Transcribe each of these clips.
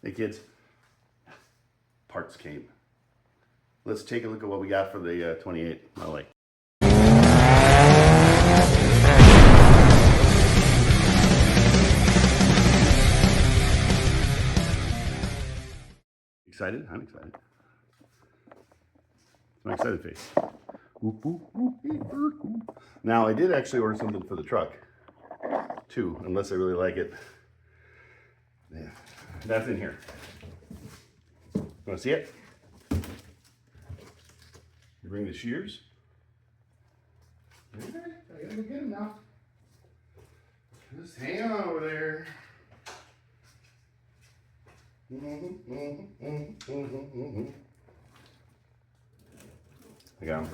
Hey kids, parts came. Let's take a look at what we got for the 28 LA. Excited? I'm excited. It's my excited face. Now, I did actually order something for the truck, too, unless I really like it. Yeah, that's in here. You want to see it? You bring the shears. Okay, I gotta go get them now. Just hang on over there. I got them.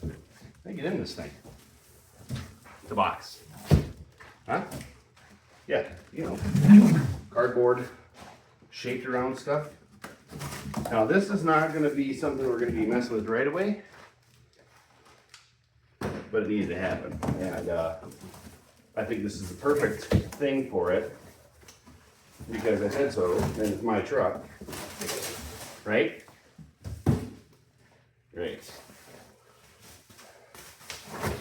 How do you get in this thing? The box. Huh? Yeah, you know, cardboard, shaped around stuff. Now this is not going to be something we're going to be messing with right away, but it needs to happen. And I think this is the perfect thing for it because I said so, and it's my truck, right? Great.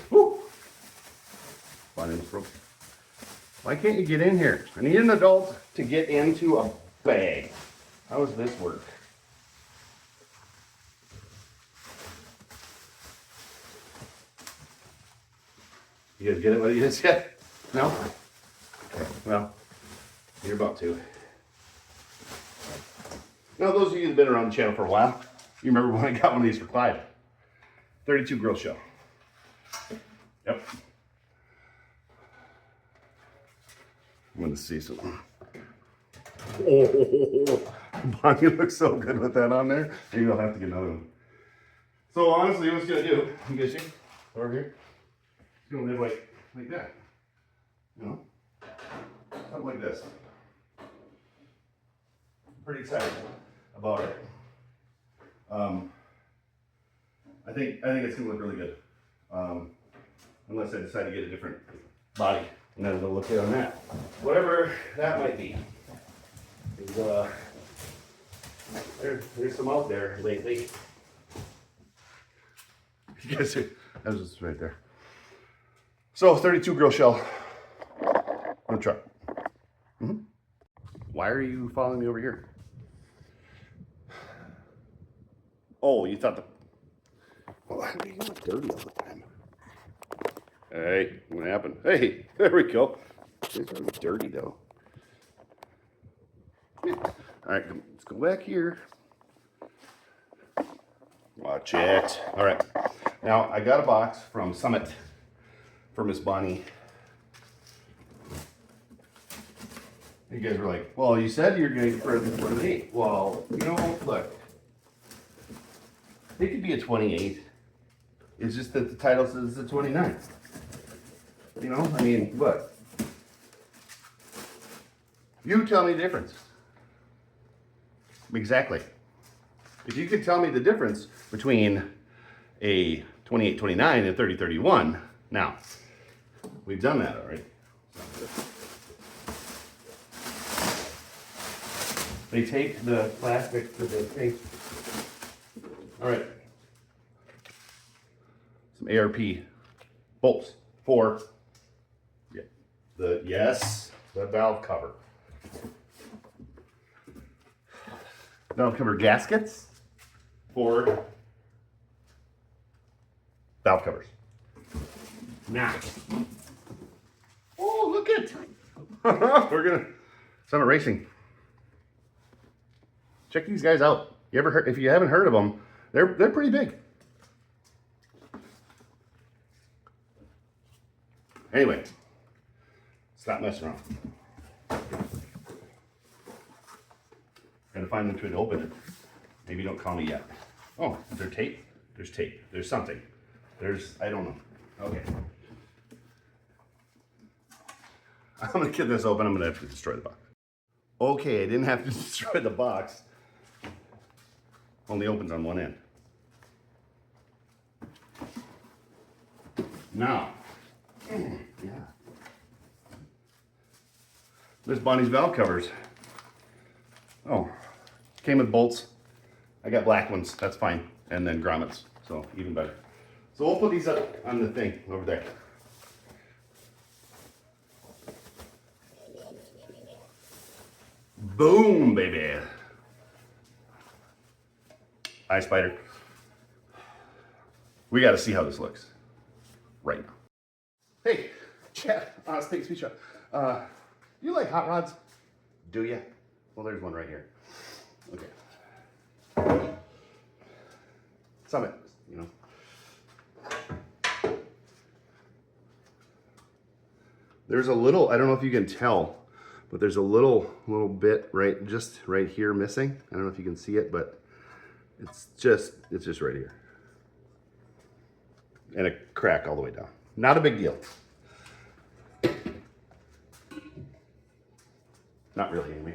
Woo! Why can't you get in here? I need an adult to get into a bag. How does this work? You guys get it what you just said? No? Okay, well, you're about to. Now, those of you that have been around the channel for a while, you remember when I got one of these for Clyde. 32 grill shell. Yep. I'm gonna see something. Oh, Bonnie looks so good with that on there. Maybe I'll have to get another one. So honestly, what's gonna do? You guys see? Over here. It's gonna live like that. You know, something like this. I'm pretty excited about it. I think it's gonna look really good. Unless I decide to get a different body, and then we'll look at on that. Whatever that might be. There's some out there lately. You guys see? That was just right there. So 32 grill shell on the truck. Why are you following me over here? Oh, you thought the. Well, why are you not dirty all the time? Hey, what happened? Hey, there we go. It's gonna be dirty though. All right, let's go back here. Watch it. All right. Now, I got a box from Summit for Miss Bonnie. You guys were like, well, you said you're going to get for the 8. Well, you know, look. It could be a 28. It's just that the title says it's a 29. You know, I mean, look. You tell me the difference. Exactly. If you could tell me the difference between a 28-29 and 30-31, now, we've done that already. They take the plastic for the thing. All right. Some ARP bolts for the valve cover. Valve cover gaskets for valve covers. Now, oh, look it! We're gonna Summit Racing. Check these guys out. You ever heard? If you haven't heard of them, they're pretty big. Anyway, stop messing around. Gotta find them to open it. Maybe don't call me yet. Oh, is there tape? There's tape. There's something. I don't know. Okay. I'm gonna get this open. I'm gonna have to destroy the box. Okay, I didn't have to destroy the box. Only opens on one end. Now, yeah. There's Bonnie's valve covers. Oh, came with bolts. I got black ones, that's fine. And then grommets, so even better. So we'll put these up on the thing over there. Boom, baby. Eye spider. We got to see how this looks right now. Hey, Chad, let's take a speed shot. You like hot rods? Do you? Well, there's one right here. Okay. Summit, you know. There's a little, I don't know if you can tell, but there's a little bit just right here missing. I don't know if you can see it, but it's just right here. And a crack all the way down. Not a big deal. Not really, Amy.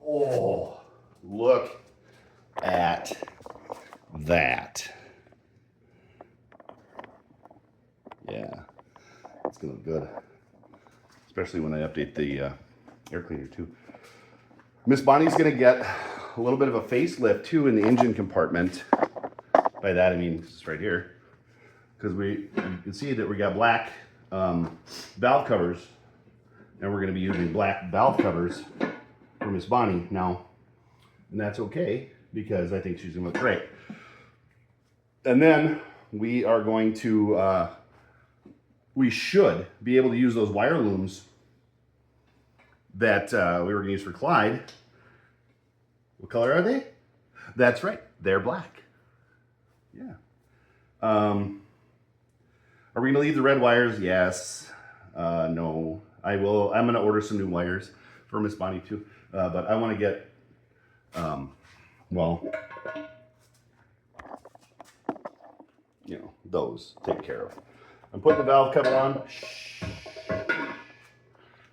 Oh, look at that. Yeah, it's gonna look good. Especially when I update the air cleaner too. Miss Bonnie's gonna get a little bit of a facelift too in the engine compartment. By that I mean this right here. Because you can see that we got black valve covers, and we're gonna be using black valve covers for Miss Bonnie now. And that's okay, because I think she's gonna look great. And then we are going to, we should be able to use those wire looms that we were gonna use for Clyde. What color are they? That's right, they're black. Yeah. Are we gonna leave the red wires? Yes. No. I will. I'm gonna order some new wires for Miss Bonnie too. But I want to get, well, you know, those taken care of. I'm putting the valve cover on.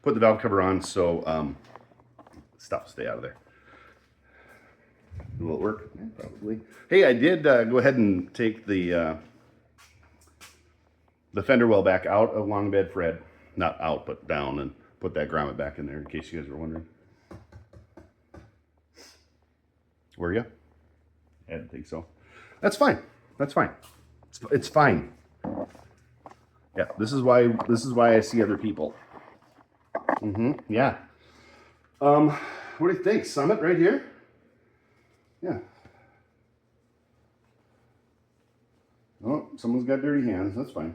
Put the valve cover on so stuff stay out of there. Will it work? Yeah, probably. Hey, I did go ahead and take the fender well back out of long bed Fred. Not out, but down, and put that grommet back in there in case you guys were wondering. Were you? I didn't think so. That's fine. That's fine. It's fine. Yeah, this is why I see other people. Yeah. What do you think? Summit right here? Yeah. Oh, someone's got dirty hands. That's fine.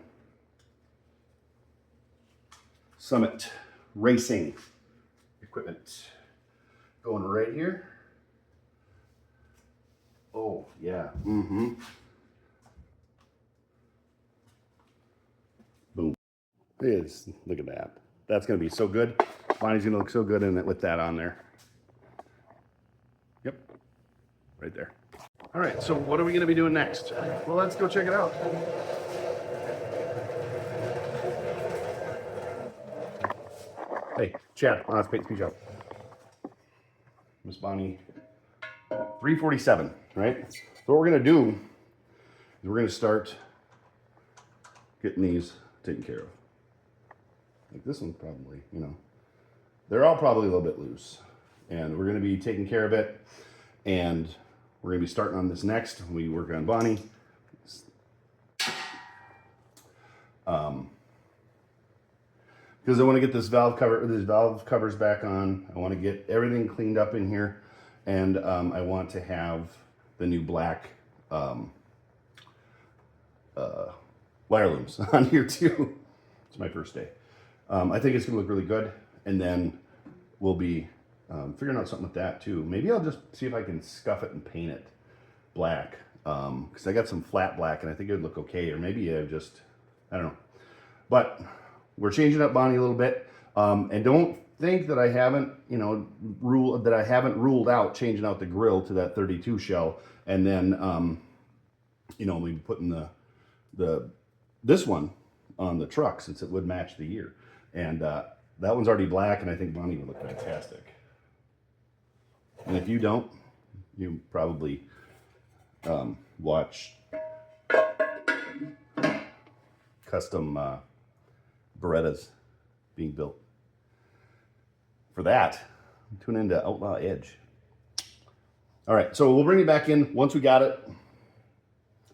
Summit racing equipment. Going right here. Oh, yeah. Boom. Look at that. That's going to be so good. Bonnie's going to look so good in it with that on there. Yep. Right there. All right, so what are we going to be doing next? Well, let's go check it out. Hey, Chad, let's Peyton speech up. Miss Bonnie, 347, right? So what we're going to do is we're going to start getting these taken care of. Like this one's probably, you know, they're all probably a little bit loose. And we're going to be taking care of it. And we're going to be starting on this next. We work on Bonnie. Because I want to get these valve covers back on. I want to get everything cleaned up in here. And I want to have the new black wire looms on here too. It's my first day. I think it's going to look really good. And then we'll be figuring out something with that too. Maybe I'll just see if I can scuff it and paint it black. Because I got some flat black and I think it would look okay. Or maybe I don't know. But we're changing up Bonnie a little bit. And don't think that I haven't, you know, ruled out changing out the grill to that 32 shell. And then, you know, maybe putting this one on the truck since it would match the year. And that one's already black, and I think Bonnie would look fantastic. And if you don't, you probably watch custom Berettas being built. for that, tune into Outlaw Edge. All right, so we'll bring you back in once we got it,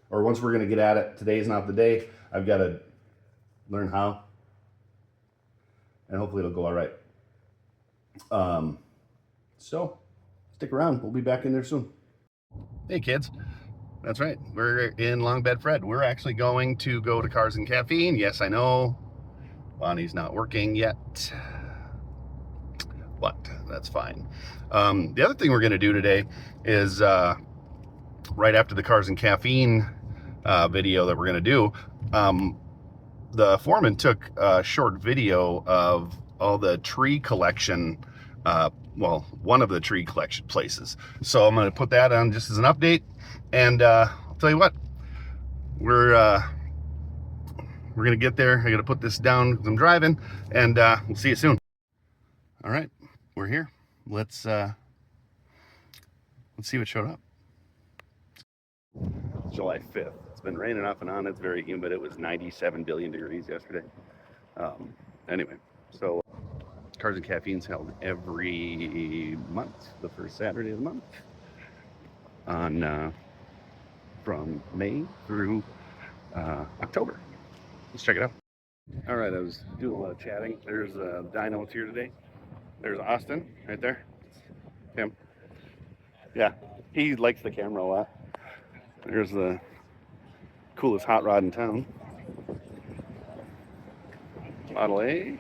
or once we're going to get at it. Today's not the day. I've got to learn how, and hopefully it'll go all right. So stick around. We'll be back in there soon. Hey kids, that's right. We're in Long Bed Fred. We're actually going to go to Cars and Caffeine. Yes, I know Bonnie's not working yet, but that's fine. The other thing we're going to do today is right after the Cars and Caffeine video that we're going to do, the foreman took a short video of all the tree collection, well, one of the tree collection places. So I'm going to put that on just as an update, and I'll tell you what, we're going to get there. I got to put this down because I'm driving, and we'll see you soon. All right, we're here. Let's see what showed up. July 5th. It's been raining off and on. It's very humid. It was 97 billion degrees yesterday. Anyway, so Cars and Caffeine's held every month, the first Saturday of the month, on from May through October. Let's check it out. All right, I was doing a lot of chatting. There's Dino's here today. There's Austin right there. Him. Yeah, he likes the camera a lot. There's the coolest hot rod in town. Model A.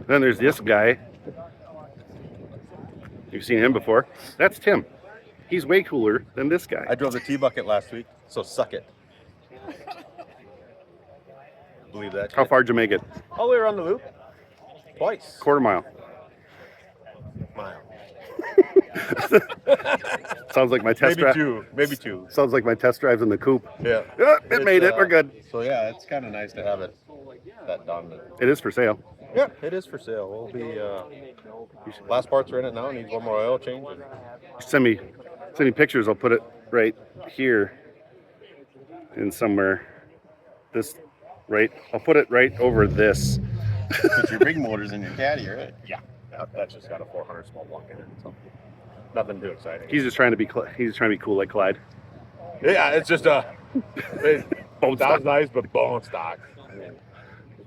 Then there's this guy. You've seen him before. That's Tim. He's way cooler than this guy. I drove the T-Bucket last week, so suck it. Believe that. How far did you make it? All the way around the loop. Twice. Quarter mile. Mile. Sounds like my test drive. Maybe two. Sounds like my test drives in the coupe. Yeah. It made it. We're good. So yeah, it's kind of nice to have it that done. It is for sale. Yeah, it is for sale. We'll be. Last parts are in it now. Needs one more oil change. And... Send me pictures. I'll put it right here. In somewhere. This. Right. I'll put it right over this. But your big motor's in your caddy, right? Yeah. That's just got a 400 small block in it. So nothing too exciting. He's just trying to be cool like Clyde. Yeah, it's just bone stock. Nice, but bone stock.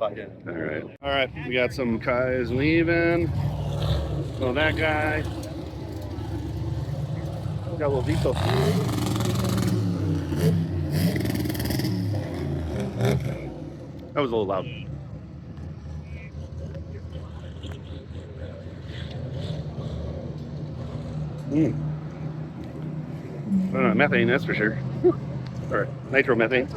All right. We got some guys leaving. Oh, that guy. Got a little depot. That was a little loud. Methane, that's for sure. Or nitromethane.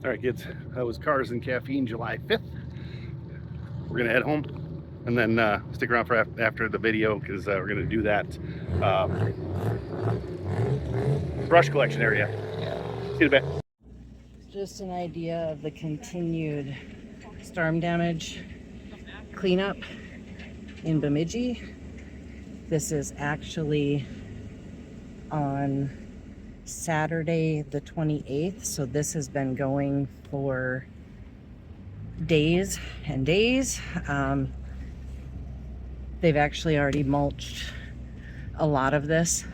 All right, kids, that was Cars and Caffeine, July 5th. We're gonna head home and then stick around for after the video because we're gonna do that brush collection area. See you in a bit. Just an idea of the continued storm damage cleanup in Bemidji. This is actually on Saturday the 28th, so this has been going for days and days. They've actually already mulched a lot of this.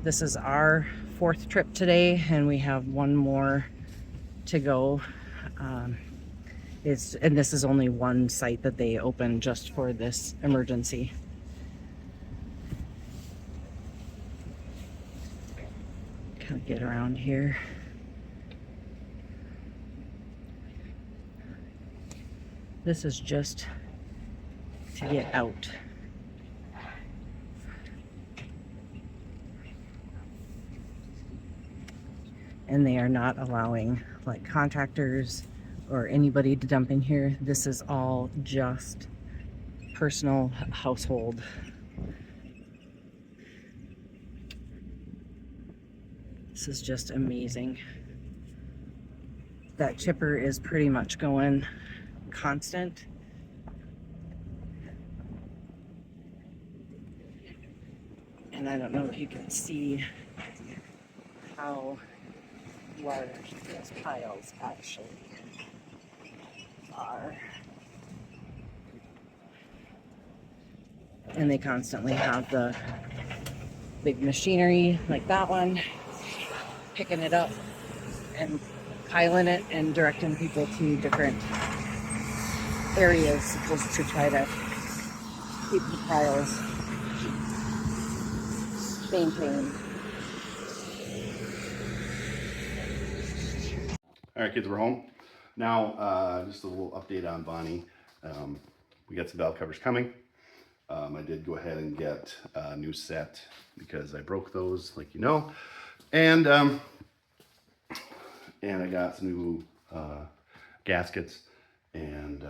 This is our 4th trip today, and we have one more to go. And this is only one site that they opened just for this emergency. Kind of get around here. This is just to get out. And they are not allowing like contractors or anybody to dump in here. This is all just personal household. This is just amazing. that chipper is pretty much going constant. And I don't know if you can see how large these piles actually are. And they constantly have the big machinery like that one, picking it up and piling it and directing people to different areas just to try to keep the piles maintained. All right, kids, we're home. Now, just a little update on Bonnie. We got some valve covers coming. I did go ahead and get a new set because I broke those, like you know. And I got some new gaskets, and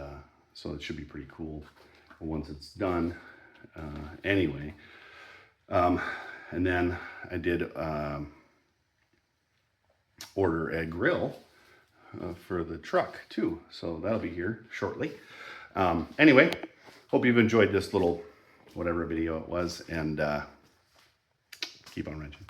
so it should be pretty cool once it's done. Anyway, and then I did order a grill for the truck too, so that'll be here shortly. Anyway, hope you've enjoyed this little whatever video it was, and keep on wrenching.